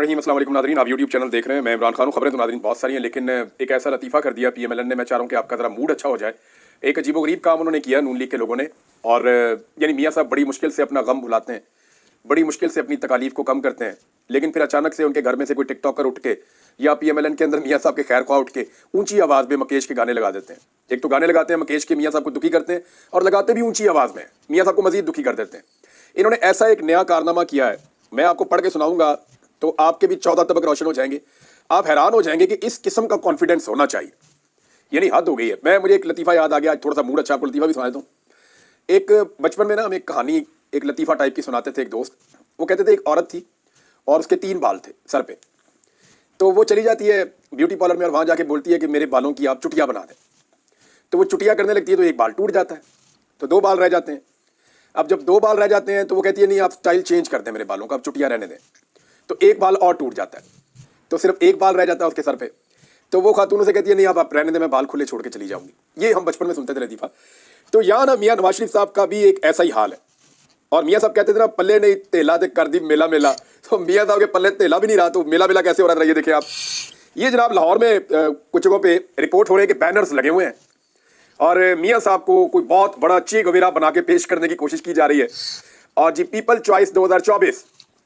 रहीम। अस्सलाम वालेकुम नाज़रीन, आप यूट्यूब चैनल देख रहे हैं। मैं इमरान खान हूँ। खबरें तो नाज़रीन बहुत सारी हैं, लेकिन एक ऐसा लतीफ़ा कर दिया पीएमएलएन ने, मैं चाह रहा हूँ कि आपका ज़रा मूड अच्छा हो जाए। एक अजीबोगरीब काम उन्होंने किया नून लीग के लोगों ने, और यानी मियाँ साहब बड़ी मुश्किल से अपना गम भुलाते हैं, बड़ी मुश्किल से अपनी तकालीफ को कम करते हैं, लेकिन फिर अचानक से उनके घर में से कोई टिकटॉकर उठ के या पीएमएलएन के अंदर मियाँ साहब के खैर ख्वाह उठ के ऊंची आवाज़ में मकेश के गाने लगा देते हैं। एक तो गाने लगाते हैं मकेश के, मियाँ साहब को दुखी करते हैं, और लगाते भी ऊंची आवाज़ में, मियाँ साहब को मजीद दुखी कर देते हैं। इन्होंने ऐसा एक नया कारनामा किया है, मैं आपको पढ़ के सुनाऊंगा तो आपके भी 14 तबक रोशन हो जाएंगे। आप हैरान हो जाएंगे कि इस किस्म का कॉन्फिडेंस होना चाहिए, यानी हद हो गई है। मुझे एक लतीफ़ा याद आ गया, थोड़ा सा मूड अच्छा, आपको लतीफ़ा भी सुना देता हूँ। एक बचपन में ना हम एक कहानी, एक लतीफ़ा टाइप की सुनाते थे। एक दोस्त, वो कहते थे एक औरत थी और उसके 3 बाल थे सर पे। तो वो चली जाती है ब्यूटी पार्लर में और वहाँ जाके बोलती है कि मेरे बालों की आप चुटिया बना दें। तो वो चुटिया करने लगती है तो एक बाल टूट जाता है, तो 2 बाल रह जाते हैं। अब जब 2 बाल रह जाते हैं तो वो कहती है नहीं, आप स्टाइल चेंज कर दें मेरे बालों का, आप चुटिया रहने दें। तो एक बाल और टूट जाता है, तो सिर्फ एक बाल रह जाता है उसके सर पे। तो वो खातून से कहती है नहीं, आप रहने दें, मैं बाल खुले छोड़ के चली जाऊंगी। ये हम बचपन में सुनते थे लतीफ़ा। तो यहाँ ना मियाँ नवाज शरीफ साहब का भी एक ऐसा ही हाल है। और मियाँ साहब कहते थे ना, पल्ले नहीं तेला दे कर दी मेला मेला। तो मियाँ साहब के पल्ले तेला भी नहीं रहा, तो मेला मेला कैसे हो रहा है? ये देखिए आप, ये जनाब लाहौर में कुछ जगहों पे रिपोर्ट हो रहे हैं कि बैनर्स लगे हुए हैं और मियाँ साहब को कोई बहुत बड़ा चीख वगैरह बना के पेश करने की कोशिश की जा रही है। और जी पीपल चॉइस 2024,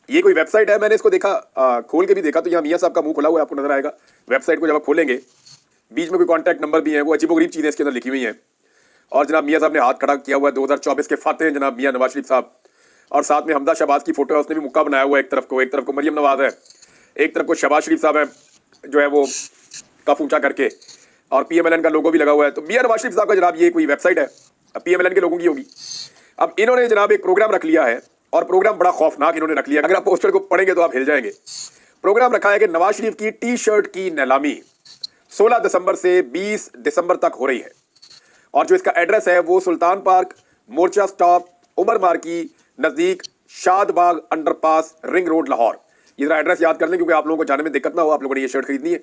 ये कोई वेबसाइट है, मैंने इसको देखा, खोल के भी देखा, तो यहाँ मियाँ साहब का मुंह खुला हुआ है, आपको नजर आएगा। वेबसाइट को जब आप खोलेंगे, बीच में कोई कॉन्टैक्ट नंबर भी है, वो अजीबोगरीब चीज़ें इसके अंदर लिखी हुई हैं। और जनाब मियाँ साहब ने हाथ खड़ा किया हुआ है, 2024 के फाते हैं जनाब मियाँ नवाज शरीफ साहब। और साथ में हमदा शहबाज की फोटो है, उसने भी मुक्का बनाया हुआ है। एक तरफ को मरियम नवाज है, एक तरफ को शहबाज शरीफ साहब है, जो है वो कफ ऊंचा करके, और पीएमएलएन का लोगो भी लगा हुआ है। तो मियाँ नवाज शरीफ साहब का जनाब ये कोई वेबसाइट है, पीएमएलएन के लोगों की होगी। अब इन्होंने जनाब एक प्रोग्राम रख लिया है, और प्रोग्राम बड़ा खौफनाक इन्होंने रख लिया। अगर आप पोस्टर को पढ़ेंगे तो आप हिल जाएंगे। प्रोग्राम रखा है कि नवाज शरीफ की टी शर्ट की नीलामी 16 दिसंबर से 20 दिसंबर तक हो रही है। और जो इसका एड्रेस है वो सुल्तान पार्क, मोर्चा स्टॉप, उमर मार्की नजदीक, Shadbagh underpass, ring road, Lahore. ये जरा एड्रेस याद कर लें क्योंकि आप लोगों को जाने में दिक्कत ना हो, आप लोगों ने ये शर्ट खरीदनी है।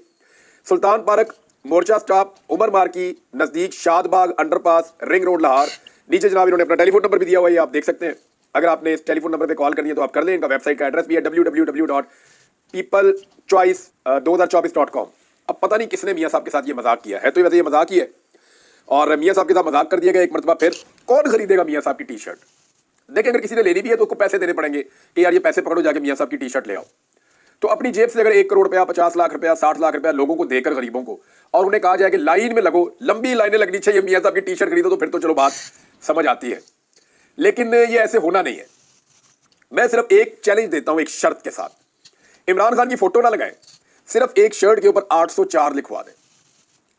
सुल्तान पार्क, मोर्चा स्टॉप, उमर मार्की नजदीक, Shadbagh underpass, ring road, Lahore. नीचे जनाब इन्होंने अपना टेलीफोन नंबर भी दिया हुआ है, आप देख सकते हैं। अगर आपने इस टेलीफोन नंबर पे कॉल करनी है तो आप कर लें। इनका वेबसाइट का एड्रेस भी है www.peoplechoice2024.com। अब पता नहीं किसने मियाँ साहब के साथ ये मजाक किया है, तो वैसे ये मजाक ही है, और मियाँ साहब के साथ मजाक कर दिया गया एक मरतबा। फिर कौन खरीदेगा मियाँ साहब की टी शर्ट? देखिए, अगर किसी ने लेनी भी है तो उसको पैसे देने पड़ेंगे कि यार ये पैसे पकड़ो, जाके मियाँ साहब की टी शर्ट ले आओ। तो अपनी जेब से अगर 1 करोड़ रुपया, 50 लाख रुपया, 60 लाख रुपया लोगों को देकर गरीबों को, और उन्हें कहा जाए कि लाइन में लगो, लंबी लाइनें लगनी चाहिए, मियाँ साहब की टी शर्ट खरीदो, तो फिर तो चलो बात समझ आती है। लेकिन ये ऐसे होना नहीं है। मैं सिर्फ एक चैलेंज देता हूं, एक शर्त के साथ, इमरान खान की फोटो ना लगाएं, सिर्फ एक शर्ट के ऊपर 804 लिखवा दें,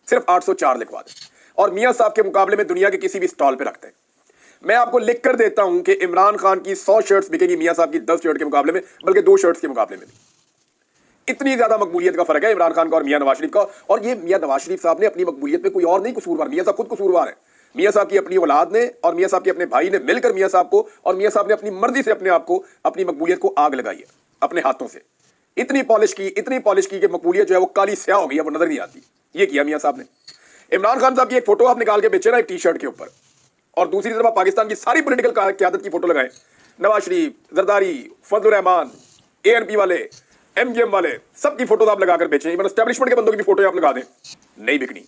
सिर्फ 804 लिखवा दें, और मियाँ साहब के मुकाबले में दुनिया के किसी भी स्टॉल पे रखते हैं। मैं आपको लिख कर देता हूं कि इमरान खान की 100 शर्ट्स बिकेगी मियाँ साहब की 10 शर्ट के मुकाबले में, बल्कि 2 शर्ट्स के मुकाबले में भी। इतनी ज्यादा मकबूलियत का फर्क है इमरान खान का और मियाँ नवाज शरीफ का। और ये मियाँ नवाज शरीफ साहब ने अपनी मकबूलियत में कोई और नहीं कसूरवार, मियाँ साहब खुद कसूरवार है। मियाँ साहब की अपनी औलाद ने और मियाँ साहब के अपने भाई ने मिलकर मियाँ साहब को, और मियाँ साहब ने अपनी मर्जी से अपने आप को, अपनी मकबूलियत को आग लगाई है अपने हाथों से। इतनी पॉलिश की कि मकबूलियत जो है वो काली स्याह हो गई है, वो नजर नहीं आती। ये किया मियाँ साहब ने। इमरान खान साहब की एक फोटो आप निकाल के बेचे ना एक टी शर्ट के ऊपर, और दूसरी तरफ पाकिस्तान की सारी पॉलिटिकल क़यादत की फोटो लगाए, नवाज शरीफ, जरदारी, फजलुर रहमान, एएनपी वाले, एमजीएम वाले, सबकी फोटो आप लगाकर बेचें। इवन एस्टैब्लिशमेंट के बंदों की भी फोटो आप लगा दें, नहीं बिकनी।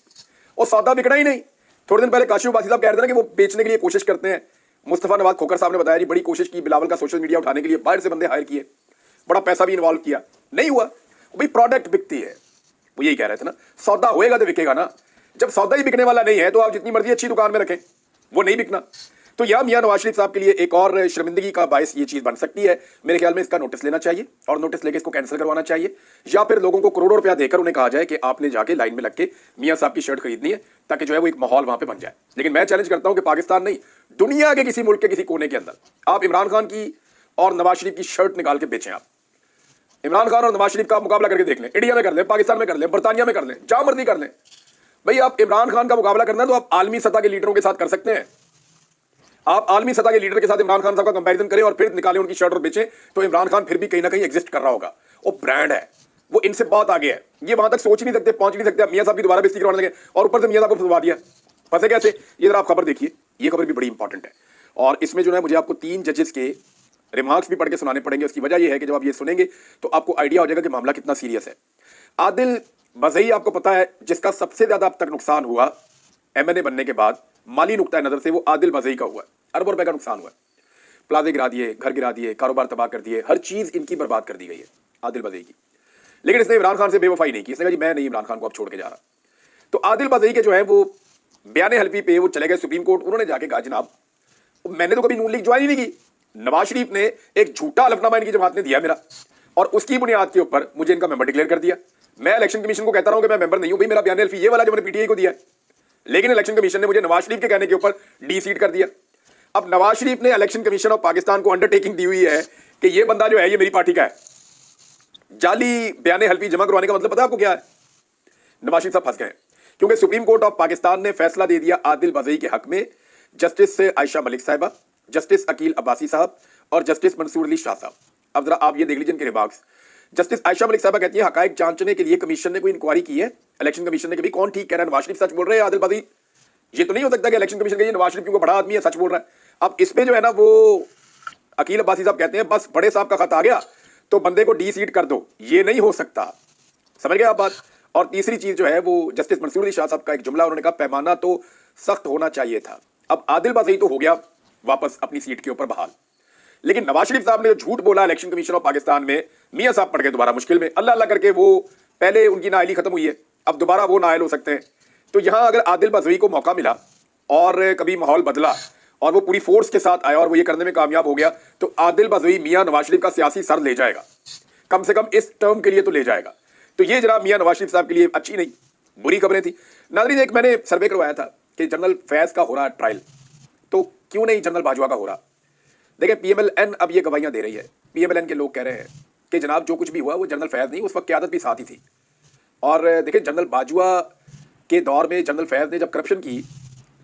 और सौदा बिकना ही नहीं। थोड़े दिन पहले काशिफ बासी साहब कह रहे थे ना कि वो बेचने के लिए कोशिश करते हैं। मुस्तफा नवाज खोकर साहब ने बताया जी, बड़ी कोशिश की बिलावल का सोशल मीडिया उठाने के लिए, बाहर से बंदे हायर किए, बड़ा पैसा भी इन्वॉल्व किया, नहीं हुआ। भाई प्रोडक्ट बिकती है, वो यही कह रहे थे ना, सौदा होएगा तो बिकेगा ना। जब सौदा ही बिकने वाला नहीं है तो आप जितनी मर्जी अच्छी दुकान में रखें, वो नहीं बिकना। तो यह मियाँ नवाज शरीफ साहब के लिए एक और शर्मिंदगी का बायस ये चीज बन सकती है। मेरे ख्याल में इसका नोटिस लेना चाहिए, और नोटिस लेके इसको कैंसिल करवाना चाहिए, या फिर लोगों को करोड़ों रुपया देकर उन्हें कहा जाए कि आपने जाके लाइन में लग के मियाँ साहब की शर्ट खरीदनी है, ताकि जो है वो एक माहौल वहां पे बन जाए। लेकिन मैं चैलेंज करता हूं कि पाकिस्तान नहीं, दुनिया के किसी मुल्क के किसी कोने के अंदर आप इमरान खान की और नवाज शरीफ की शर्ट निकाल के बेचें। आप इमरान खान और नवाज शरीफ का मुकाबला करके देख लें, इंडिया में कर लें, पाकिस्तान में कर लें, बरतानिया में कर लें, जहां मर्जी कर लें। भाई आप इमरान खान का मुकाबला करना है तो आप आलमी सतह के लीडरों के साथ कर सकते हैं। आप आलमी सतह के लीडर के साथ इमरान खान साहब का कंपैरिजन करें और फिर निकालें उनकी शर्ट और बेचें, तो इमरान खान फिर भी कहीं ना कहीं एग्जिस्ट कर रहा होगा। वो ब्रांड है, वो इनसे बहुत आगे है। ये वहां तक सोच ही नहीं सकते, पहुंच नहीं सकते। मियाँ साहब की दोबारा बेइज्जती करवाने लगे, और ऊपर से मियाँ साहब को फंसवा दिया। फंसे कैसे? ये जरा आप खबर देखिए, ये खबर भी बड़ी इंपॉर्टेंट है। और इसमें जो है मुझे आपको 3 जजेस के रिमार्क्स भी पढ़ के सुनाने पड़ेंगे। उसकी वजह यह है कि जब आप ये सुनेंगे तो आपको आइडिया हो जाएगा कि मामला कितना सीरियस है। आदिल बज़ई आपको पता है जिसका सबसे ज्यादा अब तक नुकसान हुआ एमएनए बनने के बाद, माली नुक्ता नजर से, वो आदिल बज़ई का हुआ है। अरबों रुपए का नुकसान हुआ है। प्लाजे गिरा दिए, घर गिरा दिए, कारोबार तबाह कर दिए, हर चीज इनकी बर्बाद कर दी गई है आदिल बज़ई की। लेकिन इसने इमरान खान से बेवफाई नहीं की। इसने कहा जी मैं नहीं इमरान खान को अब छोड़ के जा रहा। तो आदिल बज़ई के जो है वो बयान हल्फी पे वो चले गए सुप्रीम कोर्ट। उन्होंने जाके कहा जनाब मैंने तो कभी नून लीग ज्वाइन ही नहीं की। नवाज शरीफ ने एक झूठा हलफनामा इनकी जमात ने दिया मेरा, और उसकी बुनियाद के ऊपर मुझे इनका मेंबर डिक्लेयर कर दिया। मैं इलेक्शन कमीशन को कहता रहा हूं कि मैं मेंबर नहीं हूं, भाई मेरा बयान हल्फी ये वाला जो मैंने पीटीआई को दिया है, लेकिन इलेक्शन कमीशन ने मुझे नवाज शरीफ के कहने के ऊपर डी सीट कर दिया। अब नवाज शरीफ ने इलेक्शन कमीशन ऑफ पाकिस्तान को अंडरटेकिंग दी हुई है कि ये बंदा जो है ये मेरी पार्टी का है। जाली बयान हल्फी जमा करवाने का मतलब पता है आपको क्या है? नवाज शरीफ साहब फंस गए, क्योंकि सुप्रीम कोर्ट ऑफ पाकिस्तान ने फैसला दे दिया आदिल बज़ई के हक में। जस्टिस आयशा मलिक साहिबा, जस्टिस अकील अब्बासी साहब और जस्टिस मंसूर अली शाह साहब। अब जरा आप ये देख लीजिए इनके रिमार्क्स। जस्टिस आयशा मलिक साहिबा कहती है हकायक जांचने के लिए कमीशन ने कोई इंक्वायरी की है। इलेक्शन कमीशन ने कभी कौन ठीक कह रहा है, नवाज शरीफ सच बोल रहे हैं आदिल बज़ई? ये तो नहीं हो सकता कि इलेक्शन कमीशन के नवाज शरीफ क्योंकि बड़ा आदमी है सच बोल रहा है। अब इस पे जो है ना वो अकील अब्बासी साहब कहते हैं बस बड़े साहब का खत आ गया तो बंदे को डी सीट कर दो, ये नहीं हो सकता। समझ गए आप बात? और तीसरी चीज जो है वो जस्टिस मंसूर अली शाह साहब का एक जुमला, उन्होंने कहा पैमाना तो सख्त होना चाहिए था। अब आदिल बज़ई तो हो गया वापस अपनी सीट के ऊपर बहाल, लेकिन नवाज शरीफ साहब ने जो झूठ बोला इलेक्शन कमीशन ऑफ पाकिस्तान में, मियां साहब पड़ गए दोबारा मुश्किल में। अल्लाह अल्लाह करके वो पहले उनकी नाअहली खत्म हुई है, अब दोबारा वो नाअहल हो सकते हैं। तो यहां अगर आदिल बज़ई को मौका मिला और कभी माहौल बदला और वो पूरी फोर्स के साथ आया और वो ये करने में कामयाब हो गया, तो आदिल बज़ई मियां नवाज शरीफ का सियासी सर ले जाएगा, कम से कम इस टर्म के लिए तो ले जाएगा। तो ये जनाब मियां नवाज शरीफ साहब के लिए अच्छी नहीं बुरी खबरें थी। नाज़रीन, एक मैंने सर्वे करवाया था कि जनरल फैज का हो रहा ट्रायल, तो क्यों नहीं जनरल बाजवा का हो रहा? देखिए पीएमएलएन अब ये गवाहियां दे रही है। पीएमएलएन के लोग कह रहे हैं कि जनाब जो कुछ भी हुआ वो जनरल फैज नहीं, उस वक्त क़यादत भी साथ ही थी। और देखिए जनरल बाजवा के दौर में जनरल फैज ने जब करप्शन की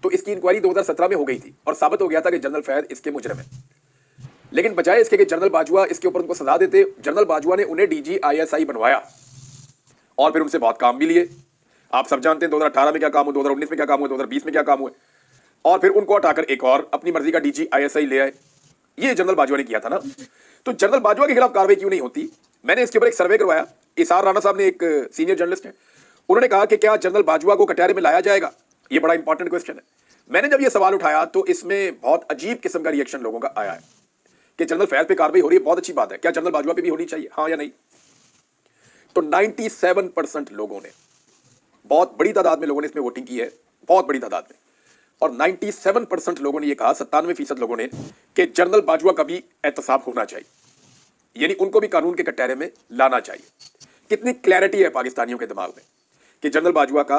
तो इसकी इंक्वायरी 2017 में हो गई थी और साबित हो गया था कि जनरल फैज इसके मुजरिम है। लेकिन बजाय इसके कि जनरल बाजवा इसके ऊपर उनको सजा देते, जनरल बाजवा ने उन्हें डीजी आईएसआई बनवाया और फिर उनसे बहुत काम भी लिए। आप सब जानते हैं 2018 में क्या काम हुआ, 2019 में क्या काम हुआ, 2020 में क्या काम हुआ, और फिर उनको हटाकर एक और अपनी मर्जी का डीजी आईएसआई ले आए। ये जनरल बाजवा ने किया था ना। तो जनरल बाजवा के खिलाफ कार्रवाई क्यों नहीं होती? मैंने इसके ऊपर एक सर्वे करवाया। इसार राणा साहब ने, एक सीनियर जर्नलिस्ट है, उन्होंने कहा कि क्या जनरल बाजवा को कटहरे में लाया जाएगा? ये बड़ा इंपॉर्टेंट क्वेश्चन है। मैंने जब ये सवाल उठाया तो इसमें बहुत अजीब किस्म का रिएक्शन लोगों का आया है कि जनरल फैज पे कार्रवाई हो रही है, बहुत अच्छी बात है, क्या जनरल बाजवा पे भी होनी चाहिए, हाँ या नहीं? तो 97% लोगों ने, बहुत बड़ी तादाद में लोगों ने इसमें वोटिंग की है, बहुत बड़ी तादाद में, और 97% लोगों ने यह कहा, 97% लोगों ने, कि जनरल बाजवा का भी एहतसाब होना चाहिए, यानी उनको भी कानून के कटहरे में लाना चाहिए। कितनी क्लैरिटी है पाकिस्तानियों के दिमाग में कि जनरल बाजवा का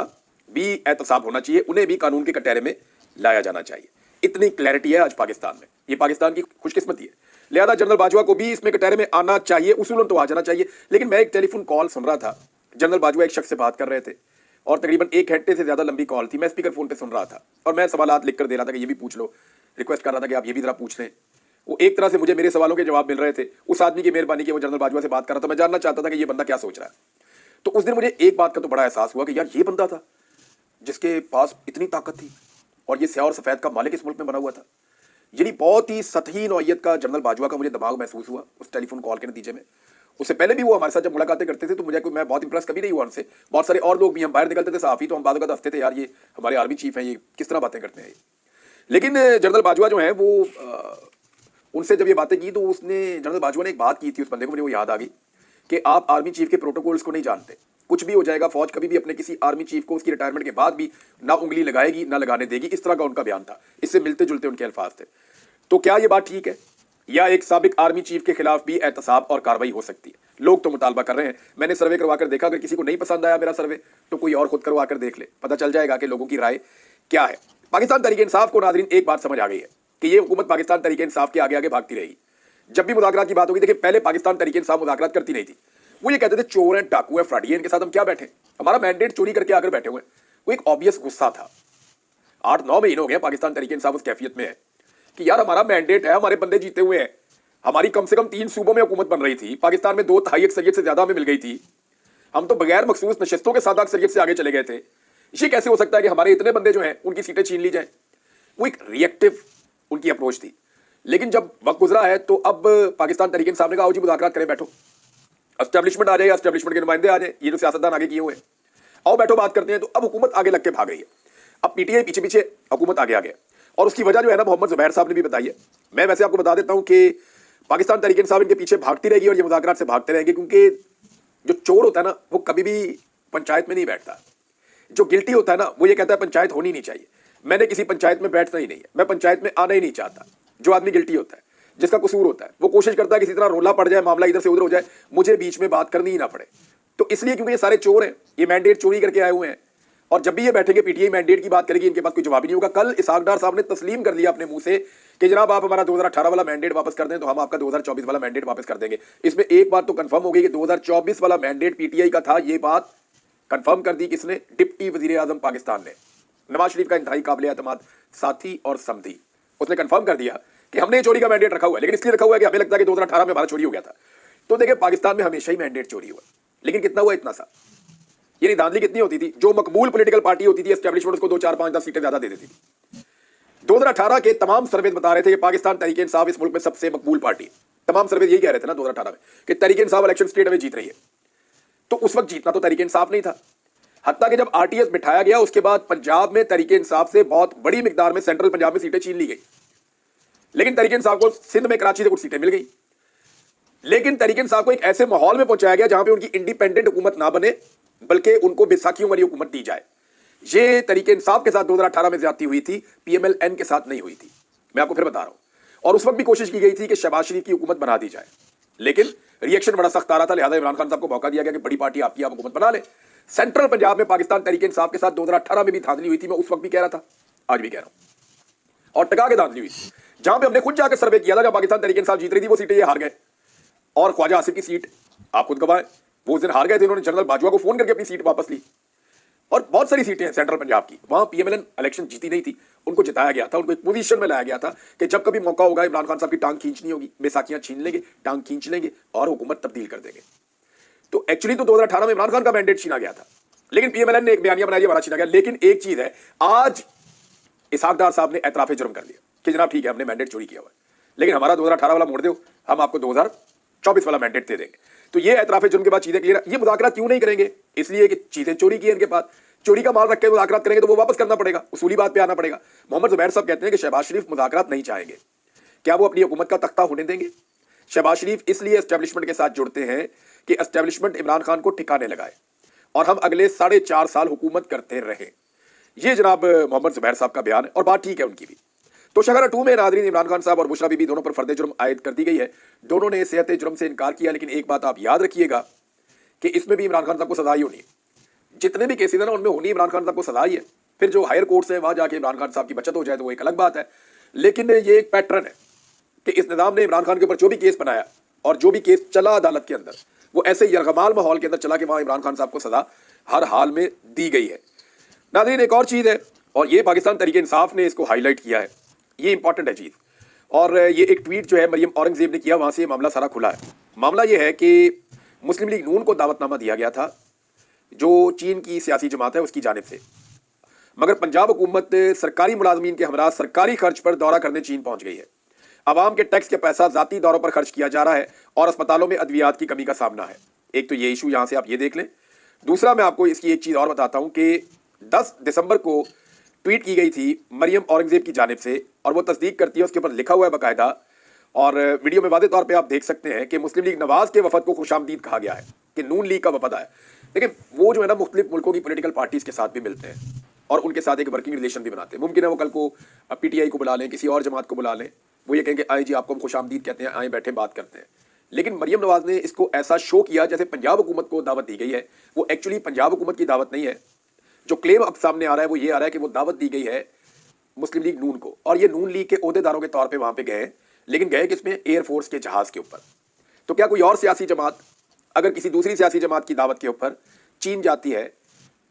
भी एहतसाब होना चाहिए, उन्हें भी कानून के कटहरे में लाया जाना चाहिए। इतनी क्लैरिटी है आज पाकिस्तान में, ये पाकिस्तान की खुशकिस्मती है। लिहाजा जनरल बाजवा को भी इसमें कटहरे में आना चाहिए, उसूलन तो आ जाना चाहिए। लेकिन मैं एक टेलीफोन कॉल सुन रहा था, जनरल बाजवा एक शख्स से बात कर रहे थे और तकरीबन 1 घंटे से ज्यादा लंबी कॉल थी। मैं स्पीकर फोन पे सुन रहा था और मैं सवालात लिख कर दे रहा था कि ये भी पूछ लो, रिक्वेस्ट कर रहा था कि आप ये भी जरा पूछ लें। वो एक तरह से मुझे मेरे सवालों के जवाब मिल रहे थे। उस आदमी की मेहरबानी की वो जनरल बाजवा से बात कर रहा था, मैं जानना चाहता था कि ये बंदा क्या सोच रहा है। तो उस दिन मुझे एक बात का तो बड़ा एहसास हुआ कि यार ये बंदा था जिसके पास इतनी ताकत थी और ये स्याह और सफेद का मालिक इस मुल्क में बना हुआ था। यानी बहुत ही सतही नौइयत का जनरल बाजवा का मुझे दिमाग महसूस हुआ उस टेलीफोन कॉल के नतीजे में। उससे पहले भी वो हमारे साथ जब मुलाकातें करते थे तो मैं बहुत इंप्रेस कभी नहीं हुआ उनसे। बहुत सारे और लोग भी, हम बाहर निकलते थे साफी, तो हम बाद हंसते थे, यार ये हमारे आर्मी चीफ हैं, ये किस तरह बातें करते हैं। लेकिन जनरल बाजवा जो है वो उनसे जब ये बातें की तो जनरल बाजवा ने एक बात की थी उस बंदे को, मुझे वो याद आ गई कि आप आर्मी चीफ के प्रोटोकॉल्स को नहीं जानते। कुछ भी हो जाएगा, फौज कभी भी अपने किसी आर्मी चीफ को उसकी रिटायरमेंट के बाद भी ना उंगली लगाएगी ना लगाने देगी, इस तरह का उनका बयान था। इससे मिलते जुलते उनके अल्फाज थे। तो क्या ये बात ठीक है, या एक साबिक आर्मी चीफ के खिलाफ भी एहतसाब और कार्रवाई हो सकती है? लोग तो मुतालबा कर रहे हैं। मैंने सर्वे करवा कर देखा, अगर किसी को नहीं पसंद आया मेरा सर्वे तो कोई और खुद करवा कर देख ले, पता चल जाएगा कि लोगों की राय क्या है। पाकिस्तान तहरीक इंसाफ को नाज़रीन एक बात समझ आ गई है कि ये हुकूमत पाकिस्तान तहरीक इंसाफ के आगे आगे भागती रहेगी। जब भी मुज़ाकरात की बात होगी, देखिए पहले पाकिस्तान तहरीक इंसाफ मुज़ाकरात करती नहीं थी। वो ये कहते थे चोर हैं, डाकू हैं, फ्रॉडी हैं, इनके साथ हम क्या बैठे, हमारा मैंडेट चोरी करके आकर बैठे हुए हैं। वो एक ऑब्वियस गुस्सा था। 8-9 महीने हो गए पाकिस्तान तहरीक इंसाफ उस कैफियत में है कि यार हमारा मैंडेट है, हमारे बंदे जीते हुए हैं, हमारी कम से कम 3 सूबों में हुकूमत बन रही थी, पाकिस्तान में 2/3 अक्सरियत से ज्यादा हमें मिल गई थी, हम तो बगैर मखसूस नशस्तों के साथ अक्सरियत से आगे चले गए थे। ये कैसे हो सकता है कि हमारे इतने बंदे जो हैं उनकी सीटें छीन ली जाएं? वो एक रिएक्टिव उनकी अप्रोच थी। लेकिन जब वक्त गुजरा है तो अब पाकिस्तान तहरीक इंसाफ ने कहा आओ जी मुज़ाकरात करें, बैठो, एस्टेब्लिशमेंट आ जाए, एस्टेब्लिशमेंट के नुमाइंदे आ जाए, ये जो सियासतदान आगे किए हुए हैं, आओ बैठो बात करते हैं। तो अब हुकूमत आगे लग के भाग गई है। अब पीटीआई पीछे पीछे, हुकूमत आगे आ गया। और उसकी वजह जो है ना मोहम्मद जुबैर साहब ने भी बताई है। मैं वैसे आपको बता देता हूं कि पाकिस्तान तहरीक इंसाफ इनके पीछे भागती रहेगी और ये मुज़ाकरात से भागते रहेंगे, क्योंकि जो चोर होता है ना वो कभी भी पंचायत में नहीं बैठता। जो गिल्टी होता है ना वो ये कहता है पंचायत होनी नहीं चाहिए। मैंने किसी पंचायत में बैठना ही नहीं है, मैं पंचायत में आना ही नहीं चाहता। जो आदमी गिल्टी होता है, जिसका कसूर होता है, वो कोशिश करता है किसी तरह रोला पड़ जाए, मामला इधर से उधर हो जाए, मुझे बीच में बात करनी ही ना पड़े। तो इसलिए क्योंकि ये सारे चोर हैं, ये मैंडेट चोरी करके आए हुए हैं, और जब भी ये बैठेंगे पीटीआई मैंडेट की बात करेगी, इनके पास कोई जवाब ही नहीं होगा। कल इसहाक डार साहब ने तस्लीम कर लिया अपने मुंह से कि जनाब आप हमारा 2018 वाला मैंडेट वापस कर दें तो हम आपका 2024 वाला मैंडेट वापस कर देंगे। इसमें एक बात तो कंफर्म हो गई कि 2024 वाला मैंडेट पीटीआई का था। ये बात कंफर्म कर दी किसने? डिप्टी वजीर आजम पाकिस्तान ने, नवाज शरीफ का इंतहाई काबिल एतमाद साथी और समधी। उसने कंफर्म कर दिया कि हमने चोरी का मैंडेट रखा हुआ है, लेकिन इसलिए रखा हुआ है कि हमें लगता है कि 2018 में हमारा चोरी हो गया था। तो देखिए पाकिस्तान में हमेशा ही मैंडेट चोरी हुआ, लेकिन कितना हुआ? इतना सा। यानी धांधली कितनी होती थी? जो मकबूल पॉलिटिकल पार्टी होती थी एस्टेब्लिशमेंट उसको 2 4 5 10 सीटें ज्यादा दे देती थी। 2018 के तमाम सर्वे बता रहे थे कि पाकिस्तान तहरीक इंसाफ इस मुल्क में सबसे मकबूल पार्टी। तमाम सर्वे यही कह रहे थे ना 2018 में कि तहरीक इंसाफ इलेक्शन स्टेट में जीत रही है। तो उस वक्त जीतना तो तहरीक इंसाफ नहीं था। हत्ता कि जब आरटीएस बिठाया गया उसके बाद पंजाब में तहरीक इंसाफ से बहुत बड़ी मिकदार में सेंट्रल पंजाब में सीटें छीन ली गई, लेकिन तहरीक इंसाफ को सिंध में कराची से कुछ सीटें मिल गई। लेकिन तहरीक इंसाफ को एक ऐसे माहौल में पहुंचाया गया जहां पे उनकी इंडिपेंडेंट हुकूमत ना बने, बल्कि उनको बैसाखियों वाली हुकूमत दी जाए। ये तहरीक इंसाफ के साथ 2018 में ज्यादती हुई थी, पीएमएल-एन के साथ नहीं हुई थी। मैं आपको फिर बता रहा हूं। और उस वक्त भी कोशिश की गई थी कि शहबाज शरीफ की हुकूमत बना दी जाए, लेकिन रिएक्शन बड़ा सख्त आ रहा था, लिहाजा इमरान खान साहब को मौका दिया गया कि बड़ी पार्टी आपकी, आप हुकूमत बना ले। सेंट्रल पंजाब में पाकिस्तान तहरीक इंसाफ के साथ 2018 में भी धांधली हुई थी। मैं उस वक्त भी कह रहा था, आज भी कह रहा हूं। और टका के धांधली हुई थी, जहां पे हमने खुद जाकर सर्वे किया था। जब पाकिस्तान तहरीक इंसाफ जीत रही थी वो सीटें ये हार गए, और ख्वाजा आसिफ की सीट आप खुद गवाए, वो उस दिन हार गए थे। उन्होंने जनरल बाजवा को फोन करके अपनी सीट वापस ली। और बहुत सारी सीटें हैं सेंट्रल पंजाब की, वहां पीएमएल इलेक्शन जीती नहीं थी, उनको जिताया गया था। उनको एक पोजीशन में लाया गया था कि जब कभी मौका होगा इमरान खान साहब की टांग खींचनी होगी, बैसाखियां छीन लेंगे, टांग खींच लेंगे और हुकूमत तब्दील कर देंगे। तो एक्चुअली तो 2018 में इमरान खान का मैंडेट छीना गया था, लेकिन पीएमएल ने एक बयानिया बनाया हमारा छीना गया। लेकिन एक चीज है, आज इसहाक डार साहब ने एतराफ जुर्म कर लिया कि जनाब ठीक है हमने मैंडेट चोरी किया हुआ है, लेकिन हमारा 2018 वाला मोड़ दो, हम आपको 2024 वाला मैंडेट दे देंगे। तो ये एतराफ जुर्म के बाद चीजें क्लियर। ये मुज़ाकरात क्यों नहीं करेंगे? इसलिए कि चीजें चोरी की है इनके पास, चोरी का माल रख के मुज़ाकरात करेंगे तो वो वापस करना पड़ेगा, उसूली बात पे आना पड़ेगा। मोहम्मद जुबैर साहब कहते हैं कि शहबाज शरीफ मुज़ाकरात नहीं चाहेंगे। क्या वो अपनी हुकूमत का तख्ता होने देंगे? शहबाज शरीफ इसलिए एस्टेब्लिशमेंट के साथ जुड़ते हैं कि एस्टेब्लिशमेंट इमरान खान को ठिकाने लगाए और हम अगले 4.5 साल हुकूमत करते रहे। ये जनाब मोहम्मद जुबैर साहब का बयान है, और बात ठीक है उनकी भी। तो शगरा 2 में नाज़रीन इमरान खान साहब और बुशरा बीबी दोनों पर फर्द जुर्म आयद कर दी गई है। दोनों ने सेहत जुर्म से इनकार किया, लेकिन एक बात आप याद रखिएगा कि इसमें भी इमरान खान साहब को सजा ही होनी है। जितने भी केसेस है ना उनमें होनी इमरान खान साहब को सजा ही है। फिर जो हायर कोर्ट से वहां जाके इमरान खान साहब की बचत हो जाए तो वो एक अलग बात है, लेकिन ये एक पैटर्न है कि इस निज़ाम ने इमरान खान के ऊपर जो भी केस बनाया और जो भी केस चला अदालत के अंदर, वो ऐसे यरगमाल माहौल के अंदर चला कि वहां इमरान खान साहब को सजा हर हाल में दी गई है। नाज़रीन एक और चीज़ है, और ये पाकिस्तान तहरीक इंसाफ ने इसको हाईलाइट किया है, ये इंपॉर्टेंट है चीज़। और ये एक ट्वीट जो है मरियम औरंगजेब ने किया, वहां से ये मामला सारा खुला है। मामला ये है कि मुस्लिम लीग नून को दावतनामा दिया गया था जो चीन की सियासी जमात है उसकी जानिब से, मगर पंजाब हुकूमत सरकारी मुलाजमीन के हमरा सरकारी खर्च पर दौरा करने चीन पहुंच गई है। आवाम के टैक्स के पैसा जाती दौरों पर खर्च किया जा रहा है और अस्पतालों में अद्वियात की कमी का सामना है। एक तो ये इशू यहाँ से आप ये देख लें। दूसरा मैं आपको इसकी एक चीज़ और बताता हूँ कि 10 दिसंबर को ट्वीट की गई थी मरियम औरंगजेब की जानिब से, और वो तस्दीक करती है, उसके ऊपर लिखा हुआ है बाकायदा, और वीडियो में वादे तौर पे आप देख सकते हैं कि मुस्लिम लीग नवाज के वफद को खुशामदीद कहा गया है कि नून लीग का वफद आया। लेकिन वो जो है ना मुख्तलिफ मुल्कों की पॉलिटिकल पार्टीज़ के साथ भी मिलते हैं और उनके साथ एक वर्किंग रिलेशन भी बनाते हैं। मुमकिन है वो कल को पीटीआई को बुला लें, किसी और जमात को बुला लें, वो ये कहेंगे आए जी आपको हम खुशामदीद कहते हैं, आए बैठे बात करते हैं। लेकिन मरियम नवाज ने इसको ऐसा शो किया जैसे पंजाब हुकूमत को दावत दी गई है। वो एक्चुअली पंजाब हुकूमत की दावत नहीं है। जो क्लेम अब सामने आ रहा है वो ये आ रहा है कि वो दावत दी गई है मुस्लिम लीग नून को, और ये नून लीग के ओहदेदारों के तौर पे वहां पे गए, लेकिन गए किसमें? एयरफोर्स के जहाज के ऊपर। तो क्या कोई और सियासी जमात अगर किसी दूसरी सियासी जमात की दावत के ऊपर चीन जाती है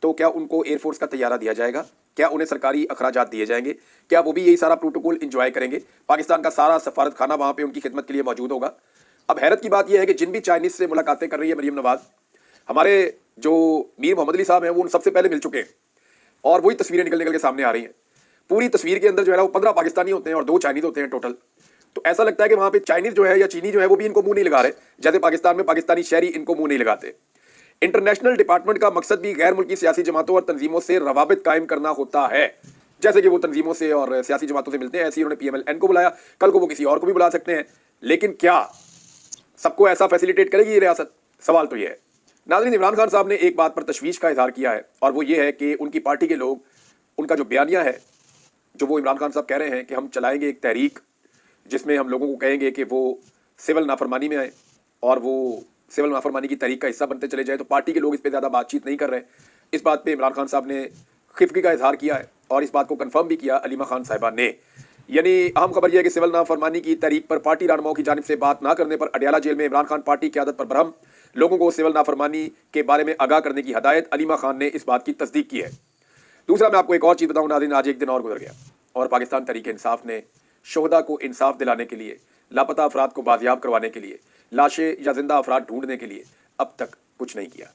तो क्या उनको एयरफोर्स का तैयारा दिया जाएगा? क्या उन्हें सरकारी अखराजात दिए जाएंगे? क्या वो भी यही सारा प्रोटोकॉल इंजॉय करेंगे? पाकिस्तान का सारा सफारत खाना वहां पे उनकी खिदमत के लिए मौजूद होगा। अब हैरत की बात यह है कि जिन भी चाइनीज से मुलाकातें कर रही है मरियम नवाज, हमारे जो मीर मोहम्मद अली साहब हैं वो उन सबसे पहले मिल चुके हैं, और वही तस्वीरें निकल निकल के सामने आ रही हैं। पूरी तस्वीर के अंदर जो है ना वो 15 पाकिस्तानी होते हैं और 2 चाइनीज होते हैं टोटल। तो ऐसा लगता है कि वहां पे चाइनीज जो है या चीनी जो है वो भी इनको मुंह नहीं लगा रहे, जैसे पाकिस्तान में पाकिस्तानी शहरी इनको मुंह नहीं लगाते। इंटरनेशनल डिपार्टमेंट का मकसद भी गैर मुल्की सियासी जमातों और तंजीमों से रवाबित कायम करना होता है। जैसे कि वो तंजीमों से और सियासी जमातों से मिलते हैं, ऐसे ही उन्होंने PMLN को बुलाया, कल को वो किसी और को भी बुला सकते हैं। लेकिन क्या सबको ऐसा फैसिलिटेट करेगी ये रियासत? सवाल तो ये है। नाज़रीन, इमरान खान साहब ने एक बात पर तशवीश का इजहार किया है, और वो ये है कि उनकी पार्टी के लोग, उनका जो बयानिया है, जो वो इमरान खान साहब कह रहे हैं कि हम चलाएंगे एक तहरीक जिसमें हम लोगों को कहेंगे कि वो सिविल नाफरमानी में आए और वो सिविल नाफरमानी की तहरीक का हिस्सा बनते चले जाए, तो पार्टी के लोग इस पर ज़्यादा बातचीत नहीं कर रहे। इस बात पे इमरान खान साहब ने खिफगी का इजहार किया है और इस बात को कंफर्म भी किया अलीमा खान साहिबा ने। यानी अहम खबर यह है कि सिविल नाफरमानी की तहरीक पर पार्टी रहनुमाओं की जानिब से बात ना करने पर अडयाला जेल में इमरान खान पार्टी की आदत पर बरहम, लोगों को सिविल नाफरमानी के बारे में आगाह करने की हदायत। अलीमा खान ने इस बात की तस्दीक की है। दूसरा, मैं आपको एक और चीज़ बताऊं नाज़रीन, आज एक दिन और गुजर गया और पाकिस्तान तहरीक इंसाफ ने शोहदा को इंसाफ दिलाने के लिए, लापता अफराद को बाजियाब करवाने के लिए, लाशें या जिंदा अफराद ढूंढने के लिए अब तक कुछ नहीं किया।